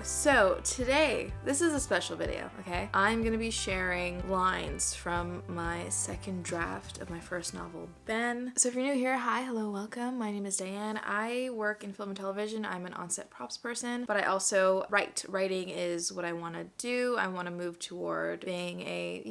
So today, this is a special video, okay? I'm gonna be sharing lines from my second draft of my first novel, Ben. So if you're new here, hi, hello, welcome. My name is Diane. I work in film and television. I'm an on-set props person, but I also write. Writing is what I want to do. I want to move toward being a,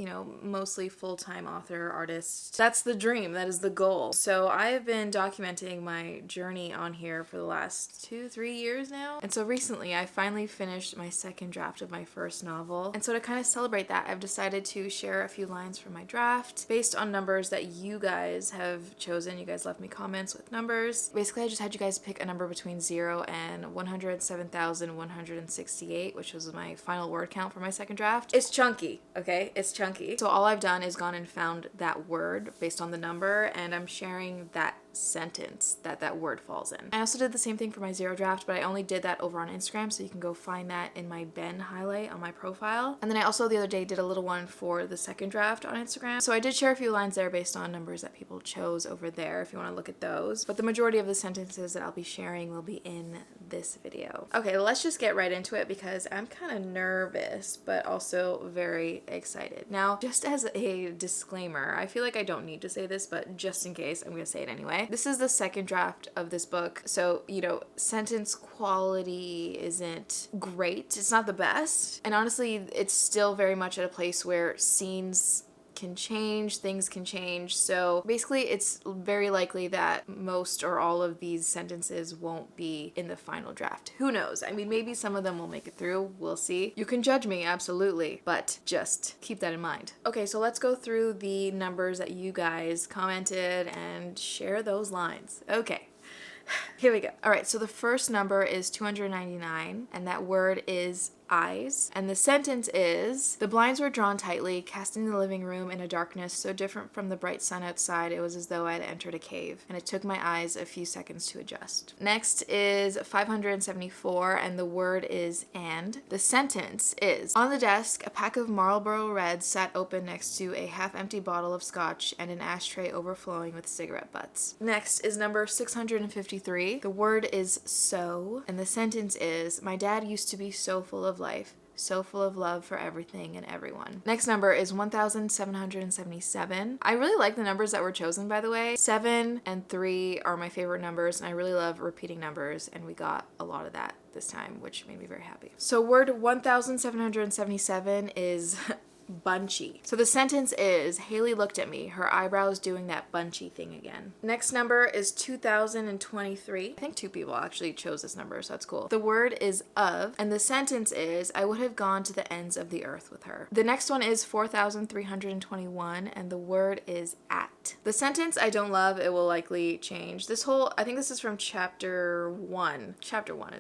mostly full-time author, artist. That's the dream. That is the goal. So I have been documenting my journey on here for the last 2-3 years now. And so recently I finally finished my second draft of my first novel. And so to kind of celebrate that, I've decided to share a few lines from my draft based on numbers that you guys have chosen. You guys left me comments with numbers. Basically, I just had you guys pick a number between 0 and 107,168, which was my final word count for my second draft. It's chunky, okay? It's chunky. So all I've done is gone and found that word based on the number, and I'm sharing that sentence that word falls in. I also did the same thing for my 0 draft, but I only did that over on Instagram, so you can go find that in my Ben highlight on my profile. And then I also the other day did a little one for the second draft on Instagram. So I did share a few lines there based on numbers that people chose over there if you want to look at those. But the majority of the sentences that I'll be sharing will be in this video. Okay, let's just get right into it because I'm kind of nervous, but also very excited. Now, just as a disclaimer, I feel like I don't need to say this, but just in case, I'm going to say it anyway. This is the second draft of this book, so, sentence quality isn't great. It's not the best. And honestly, it's still very much at a place where scenes can change, things can change. So basically, it's very likely that most or all of these sentences won't be in the final draft. Who knows? I mean, maybe some of them will make it through. We'll see. You can judge me, absolutely, but just keep that in mind. Okay, so let's go through the numbers that you guys commented and share those lines. Okay. Here we go. All right, so the first number is 299, and that word is eyes. And the sentence is, the blinds were drawn tightly, casting the living room in a darkness so different from the bright sun outside it was as though I had entered a cave, and it took my eyes a few seconds to adjust. Next is 574, and the word is and. The sentence is, on the desk, a pack of Marlboro Reds sat open next to a half-empty bottle of scotch and an ashtray overflowing with cigarette butts. Next is number 653. The word is so, and the sentence is, my dad used to be so full of life, so full of love for everything and everyone. Next number is 1,777. I really like the numbers that were chosen, by the way. 7 and 3 are my favorite numbers, and I really love repeating numbers, and we got a lot of that this time, which made me very happy. So word 1,777 is bunchy. So the sentence is, Haley looked at me, her eyebrows doing that bunchy thing again. Next number is 2023. I think 2 people actually chose this number, so that's cool. The word is of, and the sentence is, I would have gone to the ends of the earth with her. The next one is 4,321, and the word is at. The sentence I don't love, it will likely change. I think this is from chapter 1. Chapter 1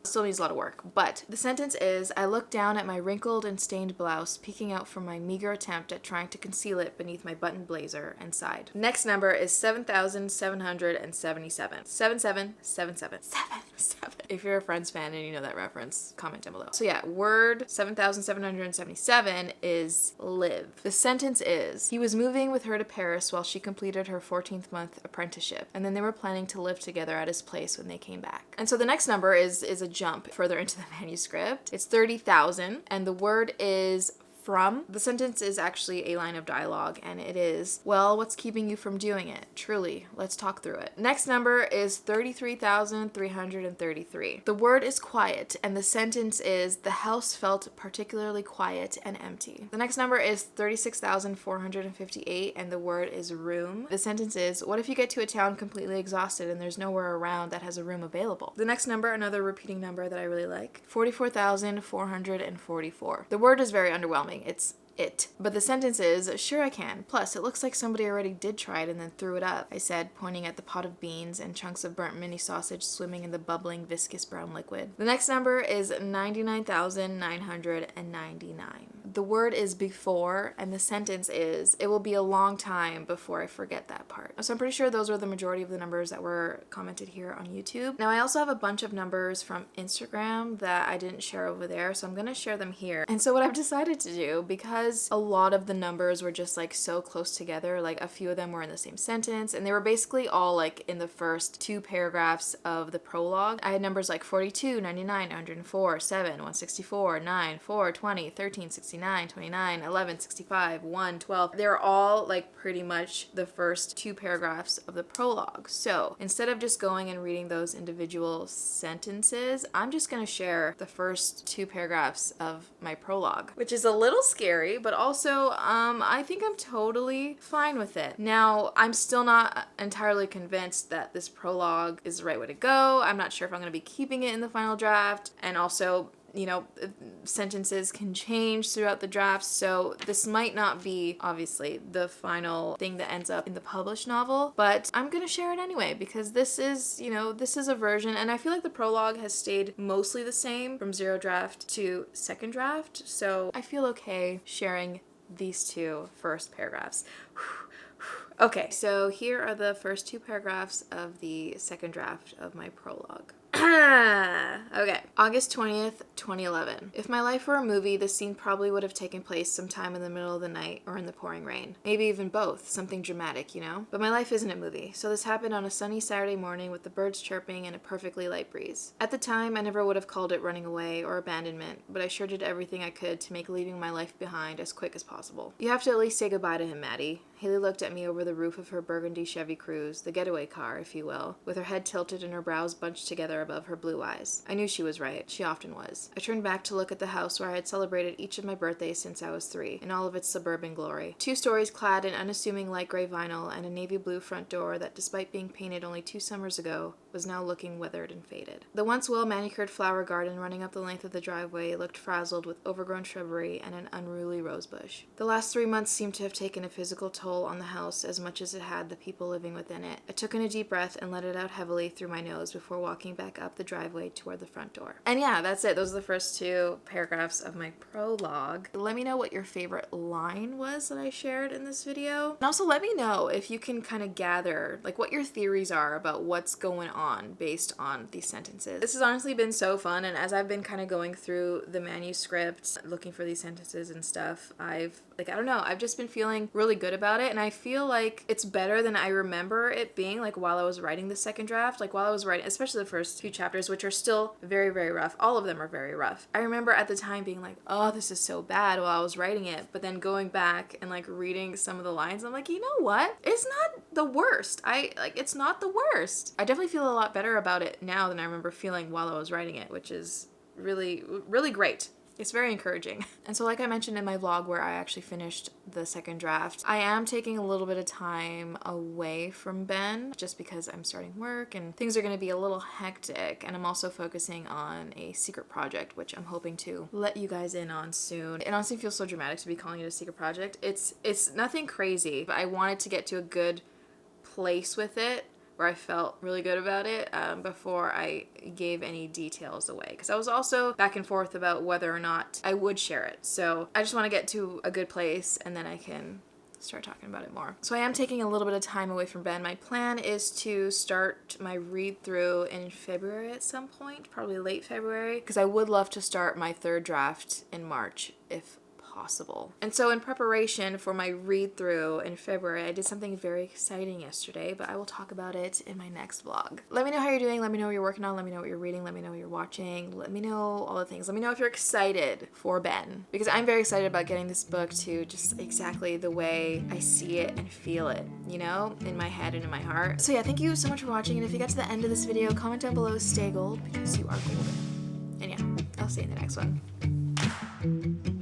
still needs a lot of work, but the sentence is, I looked down at my wrinkled and stained blouse peeking out from my meager attempt at trying to conceal it beneath my buttoned blazer and sighed. Next number is 7,777. 7777. 77. If you're a Friends fan and you know that reference, comment down below. So yeah, word 7,777 is live. The sentence is, he was moving with her to Paris while she completed her 14th month apprenticeship, and then they were planning to live together at his place when they came back. And so the next number is a jump further into the manuscript. It's 30,000, and the word is from. The sentence is actually a line of dialogue, and it is, well, what's keeping you from doing it? Truly, let's talk through it. Next number is 33,333. The word is quiet, and the sentence is, the house felt particularly quiet and empty. The next number is 36,458, and the word is room. The sentence is, what if you get to a town completely exhausted and there's nowhere around that has a room available? The next number, another repeating number that I really like, 44,444. The word is very underwhelming. It's it. But the sentence is, sure I can. Plus, it looks like somebody already did try it and then threw it up, I said, pointing at the pot of beans and chunks of burnt mini sausage swimming in the bubbling, viscous brown liquid. The next number is 99,999. The word is before, and the sentence is, it will be a long time before I forget that part. So I'm pretty sure those were the majority of the numbers that were commented here on YouTube. Now, I also have a bunch of numbers from Instagram that I didn't share over there, so I'm going to share them here. And so what I've decided to do, because because a lot of the numbers were just like so close together. Like a few of them were in the same sentence, and they were basically all like in the first 2 paragraphs of the prologue. I had numbers like 42, 99, 104, 7, 164, 9, 4, 20, 13, 69, 29, 11, 65, 1, 12. They're all like pretty much the first 2 paragraphs of the prologue. So instead of just going and reading those individual sentences, I'm just going to share the first 2 paragraphs of my prologue, which is a little scary, but also I think I'm totally fine with it. Now, I'm still not entirely convinced that this prologue is the right way to go. I'm not sure if I'm going to be keeping it in the final draft, and also, you know, sentences can change throughout the draft, so this might not be, obviously, the final thing that ends up in the published novel, but I'm gonna share it anyway because this is, you know, this is a version, and I feel like the prologue has stayed mostly the same from 0 draft to 2nd draft, so I feel okay sharing these 2 first paragraphs. Okay, so here are the first 2 paragraphs of the 2nd draft of my prologue. Okay. August 20th, 2011. If my life were a movie, this scene probably would have taken place sometime in the middle of the night or in the pouring rain. Maybe even both, something dramatic, you know? But my life isn't a movie, so this happened on a sunny Saturday morning with the birds chirping and a perfectly light breeze. At the time, I never would have called it running away or abandonment, but I sure did everything I could to make leaving my life behind as quick as possible. You have to at least say goodbye to him, Maddie. Haley looked at me over the roof of her burgundy Chevy Cruze, the getaway car, if you will, with her head tilted and her brows bunched together above her blue eyes. I knew she was right. She often was. I turned back to look at the house where I had celebrated each of my birthdays since I was 3, in all of its suburban glory. 2 stories clad in unassuming light gray vinyl and a navy blue front door that, despite being painted only 2 summers ago, was now looking weathered and faded. The once well-manicured flower garden running up the length of the driveway looked frazzled with overgrown shrubbery and an unruly rosebush. The last 3 months seemed to have taken a physical toll on the house as much as it had the people living within it. I took in a deep breath and let it out heavily through my nose before walking back up the driveway toward the front door. And yeah, that's it. Those are the first 2 paragraphs of my prologue. Let me know what your favorite line was that I shared in this video. And also let me know if you can kind of gather like what your theories are about what's going on based on these sentences. This has honestly been so fun, and as I've been kind of going through the manuscript, looking for these sentences and stuff, I've just been feeling really good about it, and I feel like it's better than I remember it being like while I was writing the 2nd draft. Like while I was writing, especially the first 2 chapters, which are still very, very rough. All of them are very rough. I remember at the time being like, oh, this is so bad while I was writing it, but then going back and like reading some of the lines, I'm like, you know what? It's not the worst. It's not the worst. I definitely feel a lot better about it now than I remember feeling while I was writing it, which is really, really great. It's very encouraging. And so like I mentioned in my vlog where I actually finished the 2nd draft, I am taking a little bit of time away from Ben just because I'm starting work and things are going to be a little hectic, and I'm also focusing on a secret project which I'm hoping to let you guys in on soon. It honestly feels so dramatic to be calling it a secret project. It's nothing crazy, but I wanted to get to a good place with it where I felt really good about it before I gave any details away. Because I was also back and forth about whether or not I would share it. So I just want to get to a good place and then I can start talking about it more. So I am taking a little bit of time away from Ben. My plan is to start my read through in February at some point, probably late February, because I would love to start my 3rd draft in March if possible. And so in preparation for my read through in February, I did something very exciting yesterday, but I will talk about it in my next vlog. Let me know how you're doing. Let me know what you're working on. Let me know what you're reading. Let me know what you're watching. Let me know all the things. Let me know if you're excited for Ben, because I'm very excited about getting this book to just exactly the way I see it and feel it, you know, in my head and in my heart. So yeah, thank you so much for watching. And if you got to the end of this video, comment down below, stay gold, because you are golden. And yeah, I'll see you in the next one.